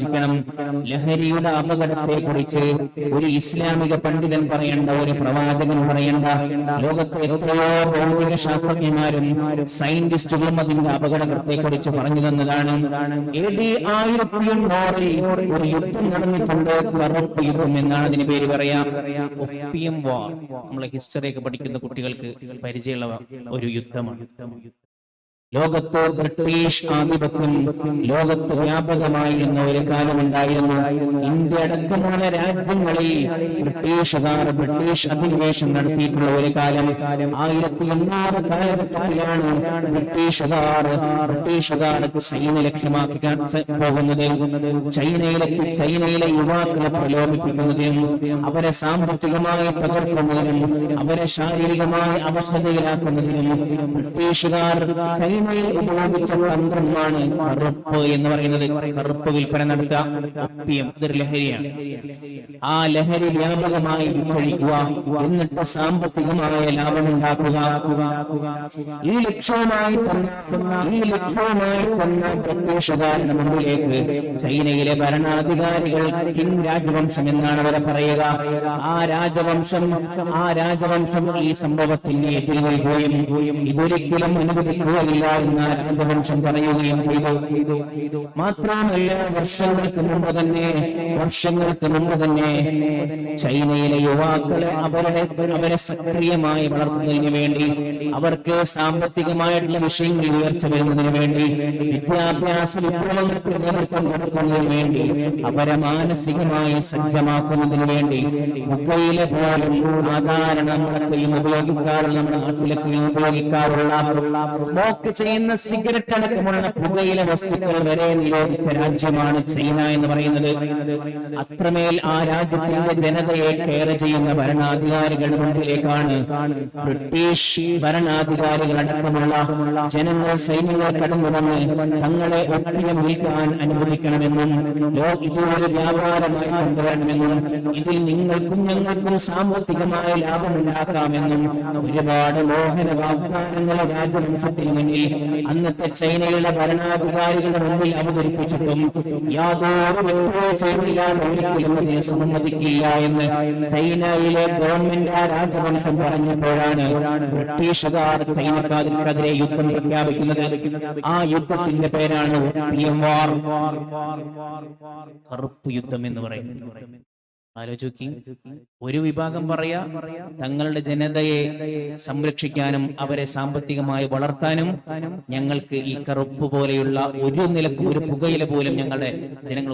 ആലോചിക്കണം. ലഹരിയുടെ അപകടത്തെ കുറിച്ച് ഒരു ഇസ്ലാമിക പണ്ഡിതൻ പറയേണ്ട, ഒരു പ്രവാചകൻ പറയേണ്ട, ലോകത്തെ എത്രയോ ഭൗതിക ശാസ്ത്രജ്ഞന്മാരും സയന്റിസ്റ്റുകളും അതിന്റെ അപകടത്തെ കുറിച്ച് പറഞ്ഞു തന്നതാണ്. AD 1800 ഒരു യുദ്ധം നടന്നിട്ടുണ്ട്, കറുപ്പ് യുദ്ധം എന്നാണ് അതിന് പേര് പറയാ. ഒപ്പിയം വാർ, നമ്മളെ ഹിസ്റ്ററിയൊക്കെ പഠിക്കുന്ന കുട്ടികൾക്ക് പരിചയമുള്ള ഒരു യുദ്ധമാണ്. ലോകത്ത് ബ്രിട്ടീഷ് ആധിപത്യം ലോകത്ത് വ്യാപകമായിരുന്ന ഒരു കാലമുണ്ടായിരുന്നു. ഇന്ത്യ അടക്കമുള്ള രാജ്യങ്ങളിൽ ബ്രിട്ടീഷ് അധിനിവേശം നടത്തിയിട്ടുള്ള ഒരു കാലം. 1800 കാലഘട്ടത്തിലാണ് ബ്രിട്ടീഷുകാർ ചൈന ലക്ഷ്യമാക്കി പോകുന്നത്. ചൈനയിലെത്തി ചൈനയിലെ യുവാക്കളെ പ്രലോഭിപ്പിക്കുന്നതിനും അവരെ സാമ്പത്തികമായി തകർക്കുന്നതിനും അവരെ ശാരീരികമായി അവശതയിലാക്കുന്നതിനും ബ്രിട്ടീഷുകാർ ചൈനയിൽ ഉപയോഗിച്ച തന്ത്രമാണ് കറുപ്പ് എന്ന് പറയുന്നത്. കറുപ്പ് വിൽപ്പന നടത്തുക, ഒപ്പിയം, ഇതൊരു ലഹരിയാണ്. ആ ലഹരി വ്യാപകമായി വിറ്റഴിക്കുക, എന്നിട്ട് സാമ്പത്തികമായ ലാഭമുണ്ടാക്കുക. ഈ ലക്ഷ്യവുമായി ചെന്ന ബ്രിട്ടീഷുകാരുടെ മുമ്പിലേക്ക് ചൈനയിലെ ഭരണാധികാരികൾ കിങ് രാജവംശം എന്നാണ് അവരെ പറയുക. ആ രാജവംശം ഈ സംഭവത്തിന് എതിര് നിൽക്കുകയും ഇതൊരിക്കലും അനുവദിക്കുകയില്ല എന്ന രാജവംശം പറയുകയും ചെയ്തു. മാത്രമല്ല, വർഷങ്ങൾക്ക് മുമ്പ് തന്നെ ചൈനയിലെ യുവാക്കളെ അവരെ സക്രിയമായി വളർത്തുന്നതിന് വേണ്ടി, അവർക്ക് സാമ്പത്തികമായിട്ടുള്ള വിഷയങ്ങളിൽ ഉയർച്ച വരുന്നതിന് വേണ്ടി, വിദ്യാഭ്യാസ വിപ്ലവങ്ങൾക്ക് നേതൃത്വം കൊടുക്കുന്നതിന് വേണ്ടി, അവരെ മാനസികമായി സജ്ജമാക്കുന്നതിന് വേണ്ടി പുകയില പോലും സാധാരണ നമ്മളൊക്കെയും ഉപയോഗിക്കാറുള്ള, നമ്മുടെ നാട്ടിലൊക്കെയും ഉപയോഗിക്കാറുള്ള സ്മോക്ക് ചെയ്യുന്ന സിഗരറ്റ് അടക്കമുള്ള പുകയില വസ്തുക്കൾ വരെ നിരോധിച്ച രാജ്യമാണ് ചൈന എന്ന് പറയുന്നത്. അത്രമേൽ ആ രാജ്യത്തിന്റെ ജനതയെ കെയർ ചെയ്യുന്ന ഭരണാധികാരികളുടെ മുമ്പിലേക്കാണ് ബ്രിട്ടീഷ് ഭരണാധികാരികൾ അടക്കമുള്ള ജനങ്ങൾ, സൈന്യങ്ങൾ കടന്നു വന്ന് തങ്ങളെ ഒപ്പിയം വിൽക്കാൻ അനുവദിക്കണമെന്നും ഇതൊരു വ്യാപാരമായി കൊണ്ടുവരണമെന്നും ഇതിൽ നിങ്ങൾക്കും ഞങ്ങൾക്കും സാമ്പത്തികമായ ലാഭമുണ്ടാക്കാമെന്നും ഒരുപാട് മോഹന വാഗ്ദാനങ്ങൾ രാജവംശത്തിന് മുന്നിൽ അന്നത്തെ ചൈനയിലെ ഭരണാധികാരികളുടെ മുമ്പിൽ അവതരിപ്പിച്ചിട്ടും യാതൊരു വിട്ടുവീഴ്ചയുമില്ല, ഒരിക്കലും അതിനെ സമ്മതിക്കില്ല എന്ന് ചൈനയിലെ ഗവൺമെന്റ് ആ രാജവംശം പറഞ്ഞപ്പോഴാണ് ബ്രിട്ടീഷുകാർ ചൈനക്കാർക്കെതിരെ യുദ്ധം പ്രഖ്യാപിക്കുന്നത്. ആ യുദ്ധത്തിന്റെ പേരാണ് ഒപ്പിയം വാർ, കറുപ്പ് യുദ്ധം എന്ന് പറയുന്നത്. ആലോചിക്കി, ഒരു വിഭാഗം പറയാ തങ്ങളുടെ ജനതയെ സംരക്ഷിക്കാനും അവരെ സാമ്പത്തികമായി വളർത്താനും ഞങ്ങൾക്ക് ഈ കറുപ്പ് പോലെയുള്ള ഒരു നിലക്കും ഒരു പുകയില പോലും ഞങ്ങളുടെ ജനങ്ങൾ